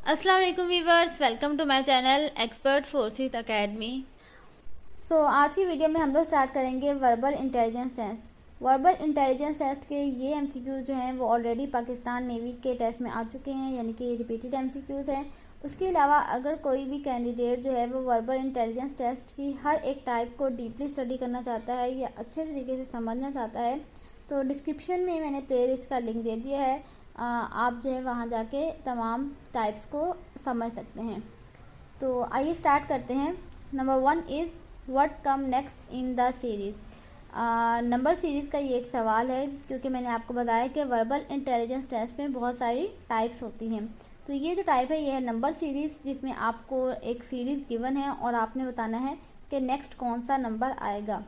अस्सलाम वालेकुम viewers, welcome to my channel expert forces academy. आज की वीडियो में हम लोग स्टार्ट करेंगे verbal intelligence test. Verbal intelligence test के ये एमसीक्यू जो हैं वो ऑलरेडी पाकिस्तान नेवी के टेस्ट में आ चुके हैं, यानी कि रिपीटेड एमसीक्यूज़ हैं। उसके अलावा अगर कोई भी कैंडिडेट जो है वो वर्बल इंटेलिजेंस टेस्ट की हर एक टाइप को डीपली स्टडी करना चाहता है या अच्छे तरीके से समझना चाहता है, तो डिस्क्रिप्शन में मैंने प्लेलिस्ट का लिंक दे दिया है। आप जो है वहाँ जाके तमाम टाइप्स को समझ सकते हैं। तो आइए स्टार्ट करते हैं। Number 1 is what come next in the series. Number series का ये एक सवाल है, क्योंकि मैंने आपको बताया कि वर्बल इंटेलिजेंस टेस्ट में बहुत सारी टाइप्स होती हैं। तो ये जो टाइप है ये है नंबर सीरीज़, जिसमें आपको एक सीरीज़ गिवन है और आपने बताना है कि नेक्स्ट कौन सा नंबर आएगा।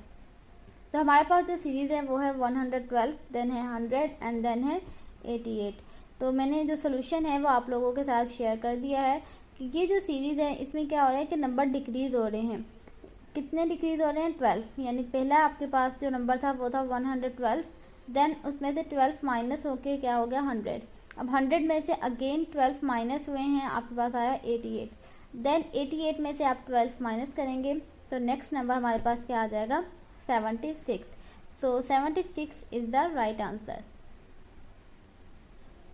तो हमारे पास जो सीरीज़ है वो है 112, देन है 100 एंड देन है 88। तो मैंने जो सोल्यूशन है वो आप लोगों के साथ शेयर कर दिया है कि ये जो सीरीज़ है इसमें क्या हो रहा है कि नंबर डिक्रीज़ हो रहे हैं। कितने डिक्रीज़ हो रहे हैं? 12। यानी पहला आपके पास जो नंबर था वो था 112, देन उसमें से 12 माइनस होके क्या हो गया 100। अब 100 में से अगेन 12 माइनस हुए हैं, आपके पास आया 88। देन 88 में से आप 12 माइनस करेंगे तो नेक्स्ट नंबर हमारे पास क्या आ जाएगा? 76। सो 76 is the right answer.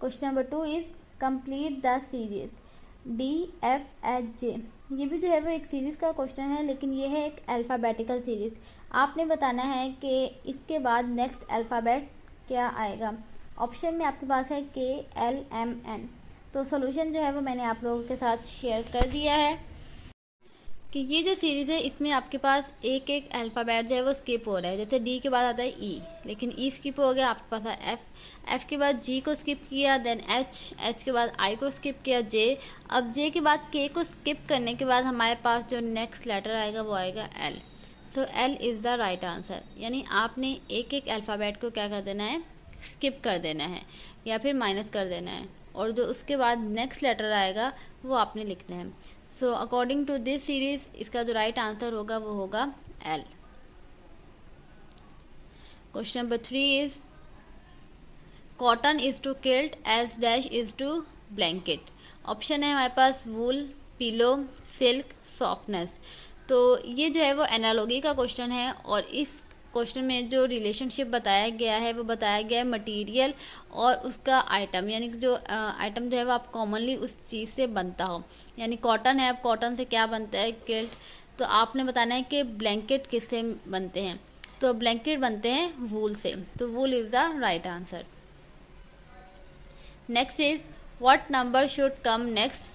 Question number 2 is complete the series DFHJ। ये भी जो है वो एक सीरीज़ का क्वेश्चन है, लेकिन ये है एक अल्फ़ाबेटिकल सीरीज़। आपने बताना है कि इसके बाद नेक्स्ट अल्फ़ाबेट क्या आएगा। ऑप्शन में आपके पास है KLMN। तो सोल्यूशन जो है वो मैंने आप लोगों के साथ शेयर कर दिया है कि ये जो सीरीज़ है इसमें आपके पास एक एक अल्फ़ाबेट जो है वो स्किप हो रहा है। जैसे D के बाद आता है E, लेकिन E स्किप हो गया, आपके पास है F के बाद G को स्किप किया, देन H के बाद I को स्किप किया, J। अब J के बाद K को स्किप करने के बाद हमारे पास जो नेक्स्ट लेटर आएगा वो आएगा L। So L is the right answer. यानी आपने एक एक अल्फ़ाबेट को क्या कर देना है? स्किप कर देना है या फिर माइनस कर देना है, और जो उसके बाद नेक्स्ट लेटर आएगा वो आपने लिखना है। So according to this series इसका जो राइट आंसर होगा वो होगा L। Question number 3 is cotton is to quilt as dash is to blanket. Option है हमारे पास वूल, पिलो, सिल्क, सॉफ्टनेस। तो ये जो है वो एनालॉजी का क्वेश्चन है, और इस क्वेश्चन में जो रिलेशनशिप बताया गया है वो बताया गया है मटेरियल और उसका आइटम, यानी कि जो आइटम जो है वो आप कॉमनली उस चीज़ से बनता हो। यानी कॉटन है, अब कॉटन से क्या बनता है? किल्ट। तो आपने बताना है कि ब्लैंकेट किससे बनते हैं। तो ब्लैंकेट बनते हैं वूल से, तो wool is the right answer. Next is what number should come next.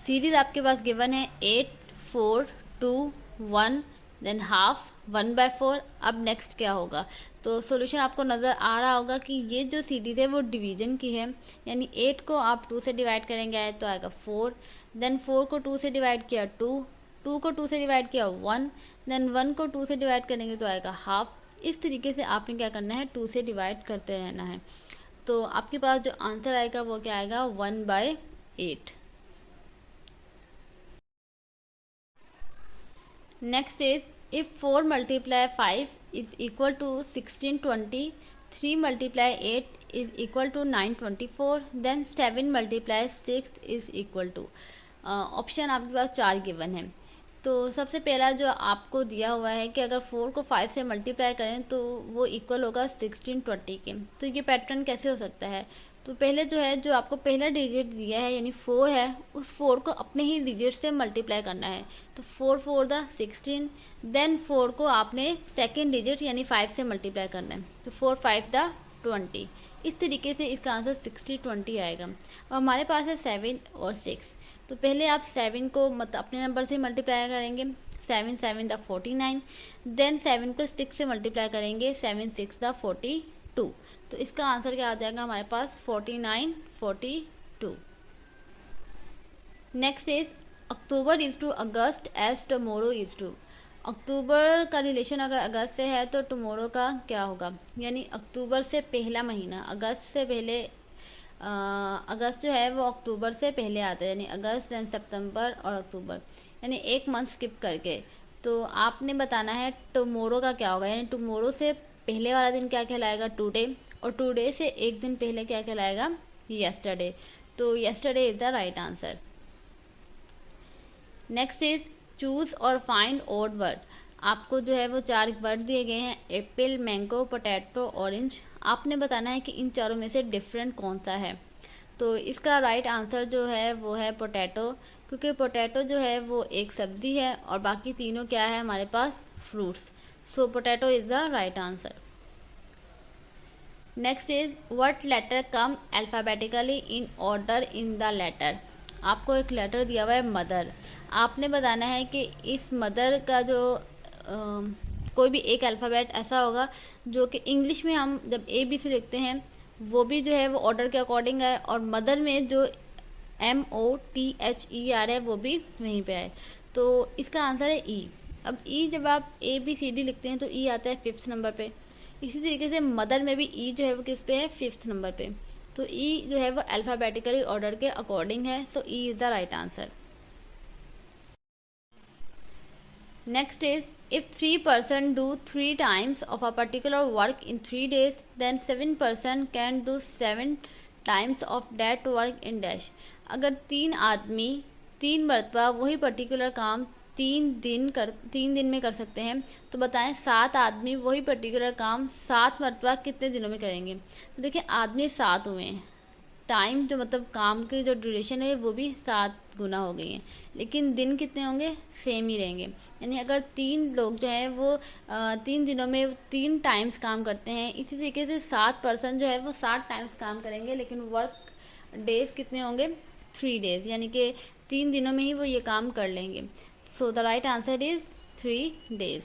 Series आपके पास गिवन है 8, 4, 2, 1, देन हाफ, 1/4। अब नेक्स्ट क्या होगा? तो सॉल्यूशन आपको नज़र आ रहा होगा कि ये जो सीरीज़ है वो डिवीजन की है। यानी 8 को आप 2 से डिवाइड करेंगे तो आएगा 4, देन 4 को 2 से डिवाइड किया 2, 2 को 2 से डिवाइड किया 1, देन 1 को 2 से डिवाइड करेंगे तो आएगा हाफ। इस तरीके से आपने क्या करना है? 2 से डिवाइड करते रहना है। तो आपके पास जो आंसर आएगा वो क्या आएगा? 1/8। Next is if 4 multiply 5 is equal to 1620, 3 multiply 8 is equal to 924, then 7 multiply 6 is equal to. Option आपके पास 4 गिवन है। तो सबसे पहला जो आपको दिया हुआ है कि अगर 4 को 5 से मल्टीप्लाई करें तो वो इक्वल होगा 1620 के। तो ये पैटर्न कैसे हो सकता है? तो पहले जो है जो आपको पहला डिजिट दिया है यानी 4 है, उस 4 को अपने ही डिजिट से मल्टीप्लाई करना है। तो 4 4 द 16, देन 4 को आपने सेकेंड डिजिट यानी 5 से मल्टीप्लाई करना है। तो 4 5 द 20। इस तरीके से इसका आंसर 6020 आएगा। अब हमारे पास है 7 और 6। तो पहले आप 7 को अपने नंबर से मल्टीप्लाई करेंगे, 7 7 द 49, देन 7 को 6 से मल्टीप्लाई करेंगे, 7 6 द 42। तो इसका आंसर क्या आ जाएगा हमारे पास? 49 42। Next is October is to August as tomorrow is to. October का रिलेशन अगर अगस्त से है तो टमोरो का क्या होगा? यानी अक्टूबर से पहला महीना, अगस्त से पहले अगस्त जो है वो अक्टूबर से पहले आता है, यानी अगस्त देन सितंबर और अक्टूबर, यानी एक मंथ स्किप करके। तो आपने बताना है टुमारो का क्या होगा। यानी टुमारो से पहले वाला दिन क्या कहलाएगा? टुडे, और टुडे से एक दिन पहले क्या कहलाएगा? यस्टरडे। तो yesterday is the right answer. Next is choose और फाइंड ऑड वर्ड। आपको जो है वो 4 वर्ड दिए गए हैं, एप्पल, मैंगो, पोटैटो, ऑरेंज। आपने बताना है कि इन चारों में से डिफरेंट कौन सा है। तो इसका राइट आंसर जो है वो है पोटैटो, क्योंकि पोटैटो जो है वो एक सब्ज़ी है और बाकी तीनों क्या है हमारे पास, fruits. So potato is the right answer. Next is what letter come alphabetically in order in the letter. आपको एक लेटर दिया हुआ है मदर। आपने बताना है कि इस मदर का जो कोई भी एक अल्फ़ाबेट ऐसा होगा जो कि इंग्लिश में हम जब ABC लिखते हैं वो भी जो है वो ऑर्डर के अकॉर्डिंग है, और मदर में जो MOTHER है वो भी वहीं पे है। तो इसका आंसर है ई। अब ई जब आप ABCD लिखते हैं तो ई आता है 5th नंबर पे। इसी तरीके से मदर में भी ई जो है वो किस पे है, 5th नंबर पे। तो ई जो है वो अल्फ़ाबेटिकली ऑर्डर के अकॉर्डिंग है, so E is the right answer. Next is if 3% do 3 times of a particular work in 3 days, then 7% can do 7 times of that work in dash। अगर 3 आदमी 3 मरतबा वही पर्टिकुलर काम 3 दिन में कर सकते हैं, तो बताएं 7 आदमी वही पर्टिकुलर काम 7 मरतबा कितने दिनों में करेंगे। तो देखिए आदमी 7 हुए हैं, टाइम जो मतलब काम की जो ड्यूरेशन है वो भी 7 गुना हो गई है, लेकिन दिन कितने होंगे, सेम ही रहेंगे। यानी अगर 3 लोग जो है वो 3 दिनों में 3 टाइम्स काम करते हैं, इसी तरीके से 7 पर्सन जो है वो 7 टाइम्स काम करेंगे, लेकिन वर्क डेज कितने होंगे, 3 डेज, यानी कि 3 दिनों में ही वो ये काम कर लेंगे। So the right answer is 3 days.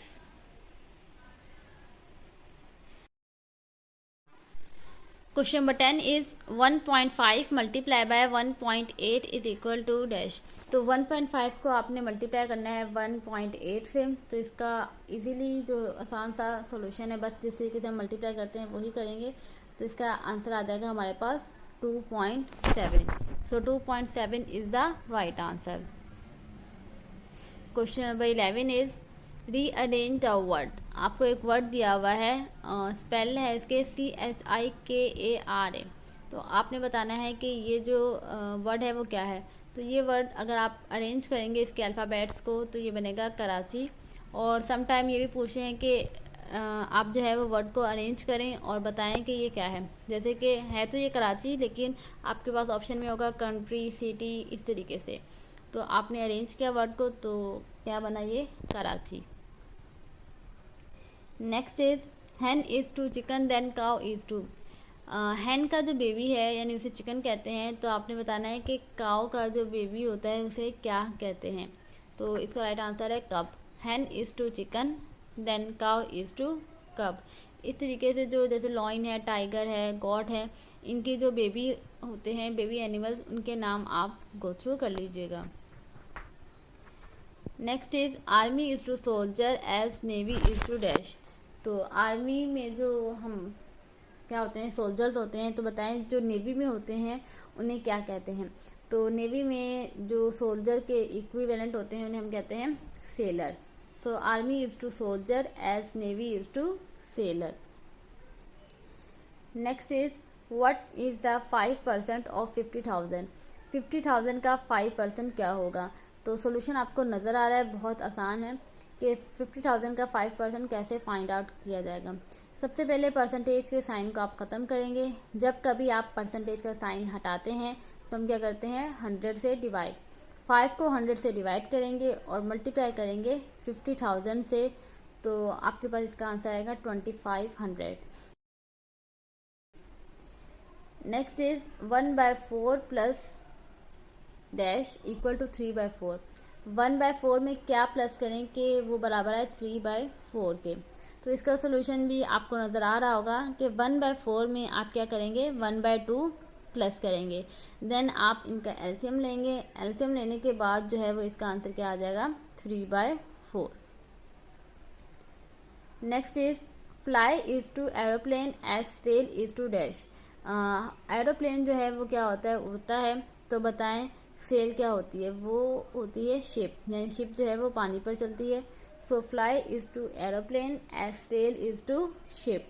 Question number 10 is 1.5 multiply by 1.8 is equal to dash. तो 1.5 को आपने मल्टीप्लाई करना है 1.8 से। तो इसका इजीली जो आसान सा सॉल्यूशन है, बस जिस तरीके से हम मल्टीप्लाई करते हैं वही करेंगे। तो इसका आंसर आ जाएगा हमारे पास 2.7। सो 2.7 is the right answer. Question number 11 is rearrange the word. आपको एक वर्ड दिया हुआ है, स्पेल है इसके CHIKAR। तो आपने बताना है कि ये जो वर्ड है वो क्या है। तो ये वर्ड अगर आप अरेंज करेंगे इसके अल्फ़ाबेट्स को तो ये बनेगा कराची। और सम टाइम ये भी पूछते हैं कि आप जो है वो वर्ड को अरेंज करें और बताएं कि ये क्या है। जैसे कि है तो ये कराची, लेकिन आपके पास ऑप्शन में होगा कंट्री, सिटी, इस तरीके से। तो आपने अरेंज किया वर्ड को तो क्या बना, ये Karachi. Next is hen is to chicken then cow is to. Hen का जो बेबी है यानी उसे चिकन कहते हैं, तो आपने बताना है कि काउ का जो बेबी होता है उसे क्या कहते हैं। तो इसका राइट आंसर है cub. Hen is to chicken then cow is to cub. इस तरीके से जो जैसे लॉइन है, टाइगर है, गॉट है, इनके जो बेबी होते हैं, बेबी एनिमल्स, उनके नाम आप गो थ्रू कर लीजिएगा। Next is army is to soldier as navy is to dash. तो आर्मी में जो हम क्या होते हैं, सोल्जर्स होते हैं, तो बताएं जो नेवी में होते हैं उन्हें क्या कहते हैं। तो नेवी में जो सोल्जर के इक्विवेलेंट होते हैं उन्हें हम कहते हैं sailor. So army is to soldier as navy is to sailor. Next is what is the 5% of 50,000। 50,000 का 5% क्या होगा। तो सोल्यूशन आपको नज़र आ रहा है, बहुत आसान है कि 50,000 का 5% कैसे फाइंड आउट किया जाएगा। सबसे पहले परसेंटेज के साइन को आप ख़त्म करेंगे। जब कभी आप परसेंटेज का साइन हटाते हैं तो हम क्या करते हैं, 100 से डिवाइड। 5 को 100 से डिवाइड करेंगे और मल्टीप्लाई करेंगे 50,000 से, तो आपके पास इसका आंसर आएगा 2500। Next is 1/4 plus dash equal to 3/4। 1/4 में क्या प्लस करें कि वो बराबर है 3/4 के। तो इसका सोल्यूशन भी आपको नज़र आ रहा होगा कि 1/4 में आप क्या करेंगे, 1/2 प्लस करेंगे, देन आप इनका एलसीएम लेंगे। एलसीएम लेने के बाद जो है वो इसका आंसर क्या आ जाएगा, 3/4। Next is fly is to aeroplane as sail is to dash. Aeroplane जो है वो क्या होता है, उड़ता है। तो बताएं सेल क्या होती है, वो होती है शिप, यानी शिप जो है वो पानी पर चलती है। So fly is to aeroplane as sail is to ship.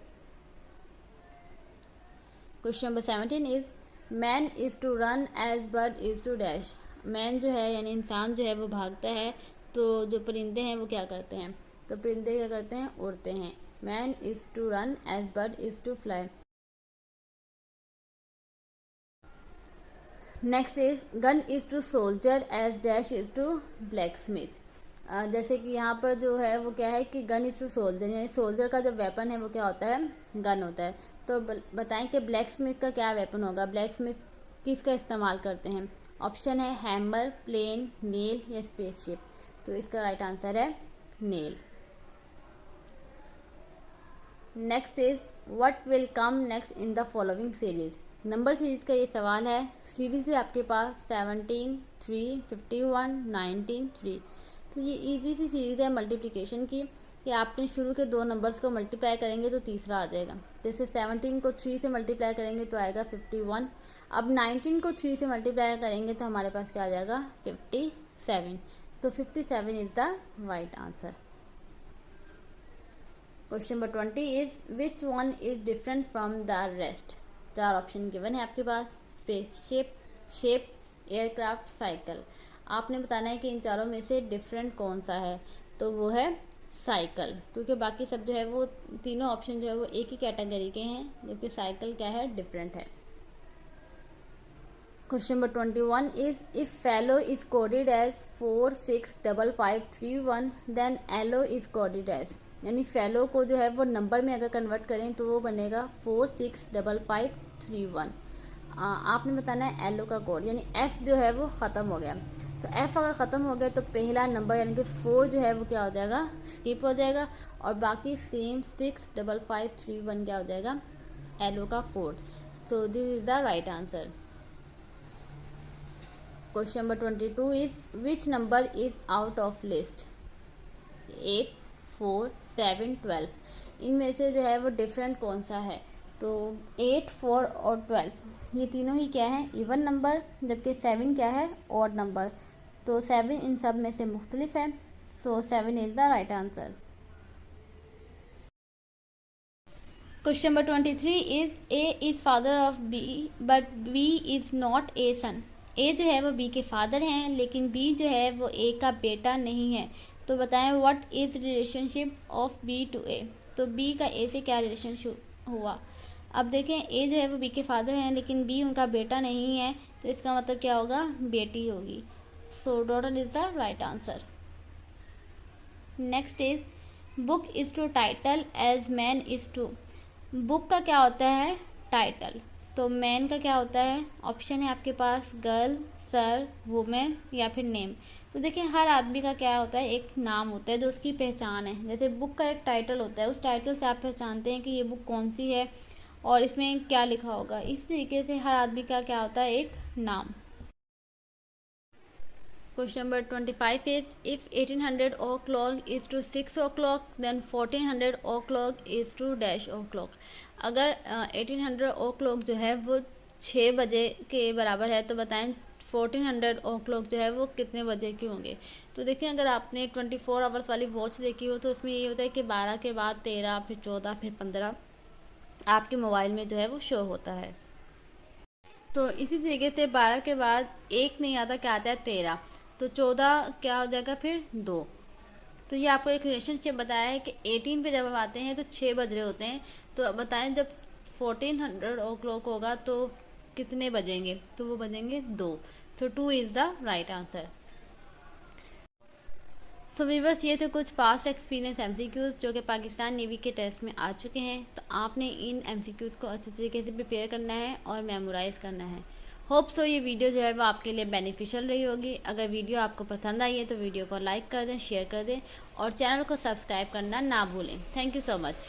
Question number 17 is man is to run as bird is to dash. Man जो है यानी इंसान जो है वो भागता है, तो जो परिंदे हैं वो क्या करते हैं, तो परिंदे क्या करते हैं, उड़ते हैं। Man is to run as bird is to fly. Next is gun is to soldier as dash is to blacksmith. जैसे कि यहाँ पर जो है वो क्या है कि गन इज़ टू सोल्जर, यानी सोल्जर का जो वेपन है वो क्या होता है, गन होता है। तो बताएं कि ब्लैक स्मिथ का क्या वेपन होगा, ब्लैक स्मिथ किसका इस्तेमाल करते हैं। ऑप्शन है हैमर, प्लेन, नेल या स्पेसशिप। तो इसका राइट आंसर है nail. Next is what will come next in the following series. Number series का ये सवाल है। सीरीज है आपके पास 17, 3, 51, 19, 3। तो ये इजी सी सीरीज है मल्टीप्लिकेशन की, कि आपने शुरू के दो नंबर्स को मल्टीप्लाई करेंगे तो तीसरा आ जाएगा। जैसे 17 को 3 से मल्टीप्लाई करेंगे तो आएगा 51। अब 19 को 3 से मल्टीप्लाई करेंगे तो हमारे पास क्या आ जाएगा, 57। सो 57 is the right answer. Question number 20 is which one is different from the rest. 4 option given है आपके पास, स्पेसशिप, शिप, एयरक्राफ्ट, साइकिल। आपने बताना है कि इन चारों में से डिफरेंट कौन सा है, तो वो है साइकिल, क्योंकि बाकी सब जो है वो तीनों ऑप्शन जो है वो एक ही कैटेगरी के हैं, जबकि साइकिल क्या है, डिफरेंट है। Question number 21 is if fellow is coded as 465531 then yellow is coded as, यानी फैलो को जो है वो नंबर में अगर कन्वर्ट करें तो वो बनेगा 465531। आपने बताना है एलो का कोड, यानी एफ जो है वो ख़त्म हो गया। तो एफ अगर ख़त्म हो गया तो पहला नंबर यानी कि 4 जो है वो क्या हो जाएगा, स्किप हो जाएगा, और बाकी सेम 65531 क्या हो जाएगा, एलो का code. So this is the right answer. Question number 22 is which number is out of list. 8, 4, 7, 12। इनमें से जो है वो डिफरेंट कौन सा है, तो 8, 4 और 12 ये तीनों ही क्या है, इवन नंबर, जबकि 7 क्या है, ऑड नंबर। तो 7 इन सब में से मुख्तलिफ है। So 7 is the right answer. Question number 23 is A is father of B but B is not A son. A जो है वो बी के फादर हैं, लेकिन बी जो है वो ए का बेटा नहीं है। तो बताएं what is relationship of B to A. तो बी का ए से क्या रिलेशनशिप हुआ। अब देखें ए जो है वो बी के फादर हैं, लेकिन बी उनका बेटा नहीं है, तो इसका मतलब क्या होगा, बेटी होगी। So daughter is the right answer. Next is book is to title as man is to. Book का क्या होता है, टाइटल। तो मैन का क्या होता है, ऑप्शन है आपके पास गर्ल, सर, वुमेन या फिर नेम। तो देखिए हर आदमी का क्या होता है, एक नाम होता है जो उसकी पहचान है। जैसे बुक का एक टाइटल होता है, उस टाइटल से आप पहचानते हैं कि ये बुक कौन सी है और इसमें क्या लिखा होगा। इस तरीके से हर आदमी का क्या होता है, एक नाम। Question number 25 is if 1800 o'clock is to 6 o'clock then 1400 o'clock is to dash o'clock. अगर 1800 ओ क्लॉक जो है वो 6 बजे के बराबर है, तो बताएं 1400 ओ क्लॉक जो है वो कितने बजे के होंगे। तो देखिए अगर आपने 24 आवर्स वाली वॉच देखी हो तो उसमें ये होता है कि 12 के बाद 13, फिर 14, फिर 15 आपके मोबाइल में जो है वो शो होता है। तो इसी तरीके से 12 के बाद 1 नहीं आता, क्या आता है, 13। तो 14 क्या हो जाएगा, फिर 2। तो ये आपको एक रिलेशनशिप बताया है कि 18 पे जब हम आते हैं तो 6 बज रहे होते हैं। तो अब बताएं जब 1400 ओ क्लॉक होगा तो कितने बजेंगे, तो वो बजेंगे 2। तो 2 is the right answer. So viewers ये थे कुछ पास्ट एक्सपीरियंस एमसीक्यूज़ जो कि पाकिस्तान नेवी के टेस्ट में आ चुके हैं। तो आपने इन एमसीक्यूज़ को अच्छे तरीके से प्रिपेयर करना है और मेमोराइज़ करना है। होप सो ये वीडियो जो है वो आपके लिए बेनिफिशियल रही होगी। अगर वीडियो आपको पसंद आई है तो वीडियो को लाइक कर दें, शेयर कर दें और चैनल को सब्सक्राइब करना ना भूलें। Thank you so much.